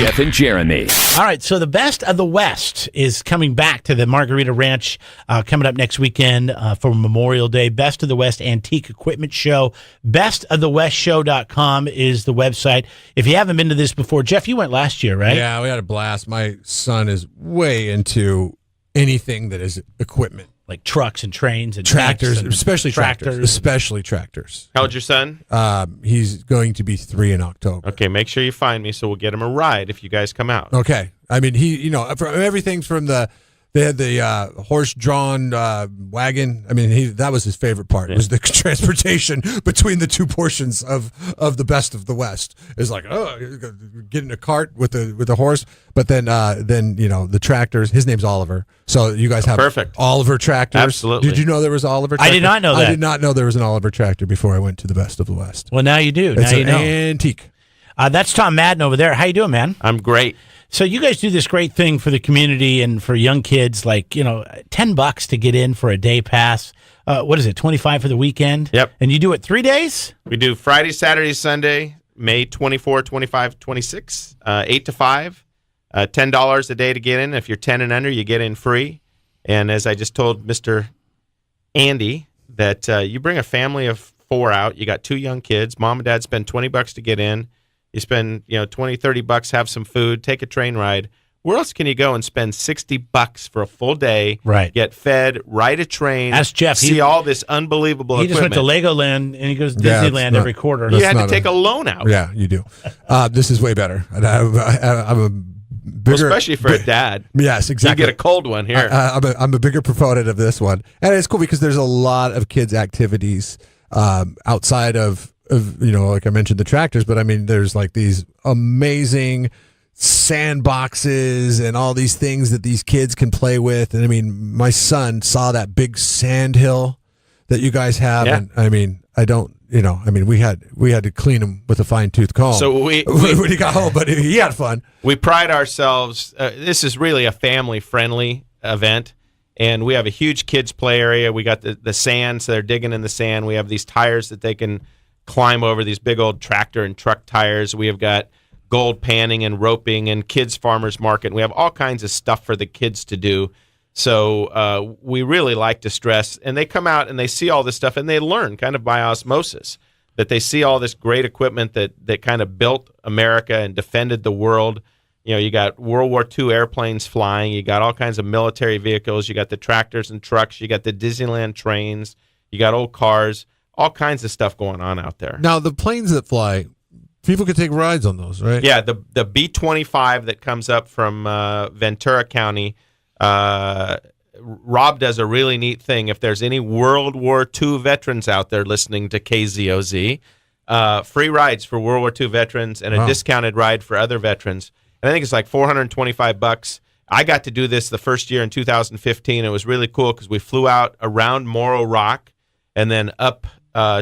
Jeff and Jeremy. All right, so the Best of the West is coming back to the Margarita Ranch coming up next weekend for Memorial Day. Best of the West Antique Equipment Show. BestOfTheWestShow.com is the website. If you haven't been to this before, Jeff, you went last year, right? Yeah, we had a blast. My son is way into anything that is equipment. Like trucks and trains and tractors, and especially tractors. Especially tractors. How old's your son? He's going to be 3 in October. Okay, make sure you find me so we'll get him a ride if you guys come out. Okay. I mean, everything from they had the horse-drawn wagon. I mean, that was his favorite part. Was the transportation between the two portions of the Best of the West. It's like, get in a cart with a horse, but then the tractors. His name's Oliver, so you guys have perfect Oliver tractors. Absolutely. Did you know there was Oliver tractor? I did not know that. I did not know there was an Oliver tractor before I went to the Best of the West. Well, now you do. It's now you know. Antique. That's Tom Madden over there. How you doing, man? I'm great. So you guys do this great thing for the community and for young kids, like, $10 to get in for a day pass. What is it, 25 for the weekend? Yep. And you do it 3 days? We do Friday, Saturday, Sunday, May 24, 25, 26, 8 to 5, $10 a day to get in. If you're 10 and under, you get in free. And as I just told Mr. Andy, that you bring a family of 4 out. You got 2 young kids. Mom and dad spend $20 to get in. You spend, $20, $30, have some food, take a train ride. Where else can you go and spend $60 for a full day? Right. Get fed, ride a train. Ask Jeff. See all this unbelievable He equipment. just went to Legoland and he goes to Disneyland every quarter. You had to take a loan out. Yeah, you do. This is way better. I'm a bigger, especially for a dad. Yes, exactly. You get a cold one here. I'm a bigger proponent of this one, and it's cool because there's a lot of kids' activities outside of like I mentioned the tractors, but I mean there's like these amazing sandboxes and all these things that these kids can play with. And I mean, my son saw that big sand hill that you guys have, and I mean, we had to clean him with a fine-tooth comb. So when he got home, but he had fun. We pride ourselves. This is really a family-friendly event, and we have a huge kids play area. We got the sand, so they're digging in the sand. We have these tires that they can climb over, these big old tractor and truck tires. We have got gold panning and roping and kids farmers market. And we have all kinds of stuff for the kids to do. So we really like to stress, and they come out and they see all this stuff and they learn kind of by osmosis, that they see all this great equipment that kind of built America and defended the world. You got World War II airplanes flying. You got all kinds of military vehicles. You got the tractors and trucks. You got the Disneyland trains. You got old cars. All kinds of stuff going on out there. Now, the planes that fly, people can take rides on those, right? Yeah, the B-25 that comes up from Ventura County, Rob does a really neat thing. If there's any World War II veterans out there listening to KZOZ, free rides for World War II veterans and a discounted ride for other veterans. And I think it's like $425. I got to do this the first year in 2015. It was really cool because we flew out around Morro Rock and then up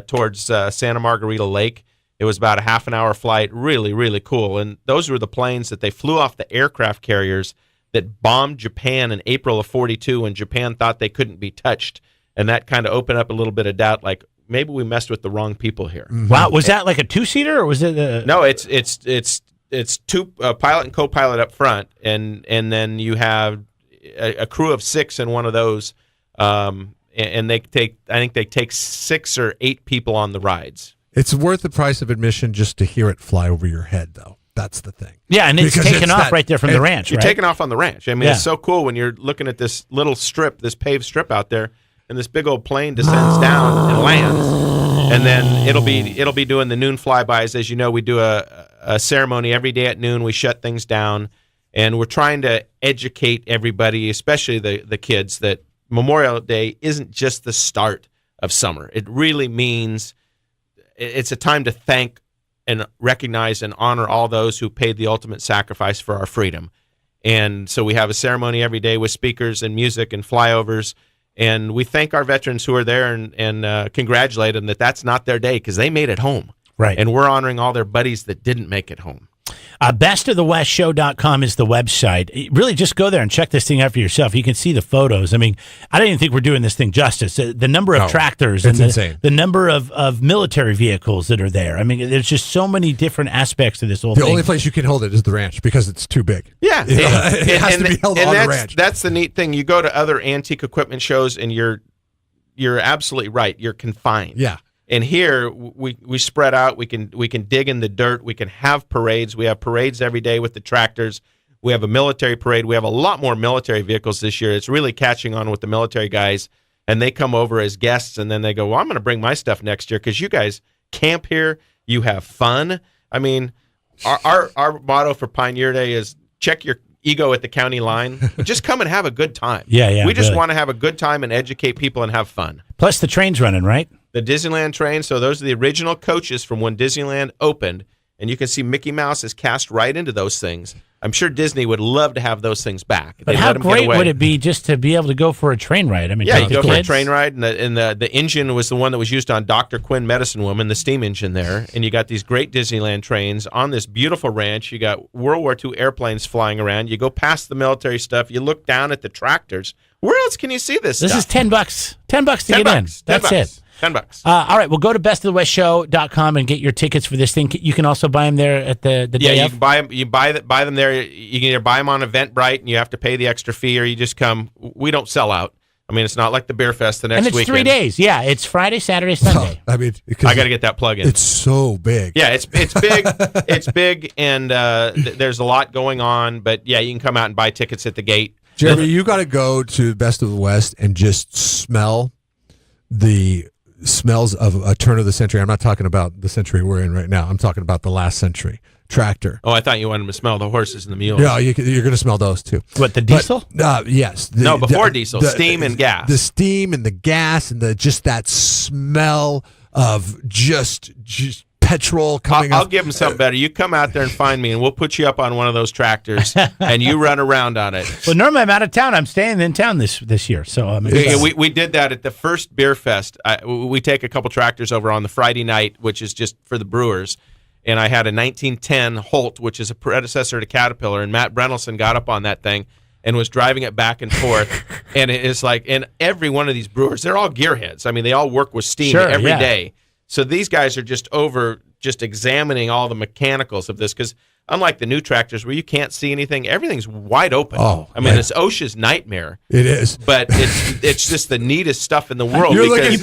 towards Santa Margarita Lake. It was about a half an hour flight. Really, really cool. And those were the planes that they flew off the aircraft carriers that bombed Japan in April of 42 when Japan thought they couldn't be touched. And that kind of opened up a little bit of doubt, like maybe we messed with the wrong people here. Mm-hmm. Wow. Was that like a 2-seater or was it No, it's two pilot and co-pilot up front, and then you have a crew of 6 in one of those. And I think they take 6 or 8 people on the rides. It's worth the price of admission just to hear it fly over your head, though. That's the thing. Yeah, and it's taking off right there from the ranch, You're right? taking off on the ranch. I mean, It's so cool when you're looking at this little strip, this paved strip out there, and this big old plane descends down and lands. And then it'll be doing the noon flybys. As you know, we do a ceremony every day at noon. We shut things down, and we're trying to educate everybody, especially the kids, that Memorial Day isn't just the start of summer. It really means it's a time to thank and recognize and honor all those who paid the ultimate sacrifice for our freedom. And so we have a ceremony every day with speakers and music and flyovers, and we thank our veterans who are there and congratulate them that that's not their day because they made it home. Right. And we're honoring all their buddies that didn't make it home. Bestofthewestshow.com is the website. Really, just go there and check this thing out for yourself. You can see the photos. I mean, I don't even think we're doing this thing justice. The number of tractors and the number of military vehicles that are there. I mean, there's just so many different aspects to this whole thing. The only place you can hold it is the ranch because it's too big. Yeah. It has to be held on the ranch. That's the neat thing. You go to other antique equipment shows and you're absolutely right. You're confined. Yeah. And here we spread out. We can dig in the dirt. We can have parades. We have parades every day with the tractors. We have a military parade. We have a lot more military vehicles this year. It's really catching on with the military guys. And they come over as guests, and then they go, well, I'm going to bring my stuff next year because you guys camp here. You have fun. I mean, our motto for Pioneer Day is check your ego at the county line. Just come and have a good time. Yeah. We just want to have a good time and educate people and have fun. Plus the train's running, right? The Disneyland train. So those are the original coaches from when Disneyland opened. And you can see Mickey Mouse is cast right into those things. I'm sure Disney would love to have those things back. But how great would it be just to be able to go for a train ride? I mean, yeah, you go for a train ride, and the engine was the one that was used on Dr. Quinn Medicine Woman, the steam engine there. And you got these great Disneyland trains on this beautiful ranch. You got World War II airplanes flying around. You go past the military stuff. You look down at the tractors. Where else can you see this stuff? This is $10. $10 to get in. That's it. $10. All right, well, go to bestofthewestshow.com and get your tickets for this thing. You can also buy them there at the day you of? can buy them. You buy them there. You can either buy them on Eventbrite and you have to pay the extra fee, or you just come. We don't sell out. I mean, it's not like the Beer Fest the next weekend. And it's 3 days. Yeah, it's Friday, Saturday, Sunday. I mean, I got to get that plug in. It's so big. Yeah, it's big. It's big, and there's a lot going on. But yeah, you can come out and buy tickets at the gate. Jeremy, you got to go to Best of the West and just smell the smells of a turn of the century. I'm not talking about the century we're in right now. I'm talking about the last century tractor. Oh, I thought you wanted to smell the horses and the mules. Yeah, you're going to smell those too. What, the diesel? Yes. Before diesel, steam and gas. The steam and the gas and just that smell of just petrol coming I'll give them something better. You come out there and find me, and we'll put you up on one of those tractors, and you run around on it. Well, normally I'm out of town. I'm staying in town this year. So we did that at the first Beer Fest. We take a couple tractors over on the Friday night, which is just for the brewers. And I had a 1910 Holt, which is a predecessor to Caterpillar, and Matt Brentelson got up on that thing and was driving it back and forth. And it's like, and every one of these brewers, they're all gearheads. I mean, they all work with steam every day. So these guys are just examining all the mechanicals of this, because unlike the new tractors where you can't see anything, everything's wide open. I mean, it's OSHA's nightmare. It is. But it's just the neatest stuff in the world. You're looking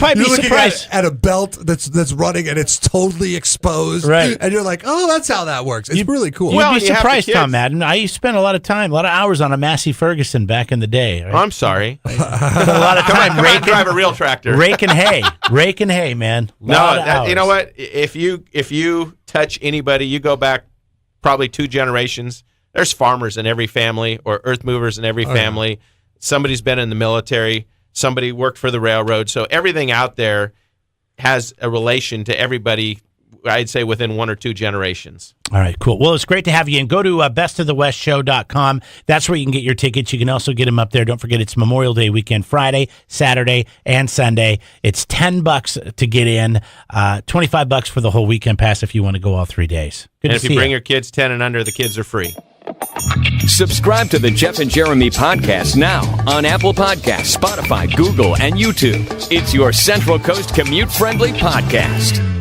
at a belt that's running and it's totally exposed. Right. And you're like, oh, that's how that works. It's really cool. You'd be surprised, Tom Madden. I spent a lot of hours on a Massey Ferguson back in the day. Right? Oh, I'm sorry. A lot of time come on, drive a real tractor. Raking hay, man. You know what? If you touch anybody, you go back probably 2 generations. There's farmers in every family, or earth movers in every family. Somebody's been in the military. Somebody worked for the railroad. So everything out there has a relation to everybody, I'd say, within 1 or 2 generations. All right, cool. Well, it's great to have you. And go to bestofthewestshow.com. That's where you can get your tickets. You can also get them up there. Don't forget, it's Memorial Day weekend, Friday, Saturday, and Sunday. It's $10 to get in, $25 for the whole weekend pass if you want to go all 3 days. Good and if you bring your kids 10 and under, the kids are free. Subscribe to the Jeff and Jeremy podcast now on Apple Podcasts, Spotify, Google, and YouTube. It's your Central Coast commute-friendly podcast.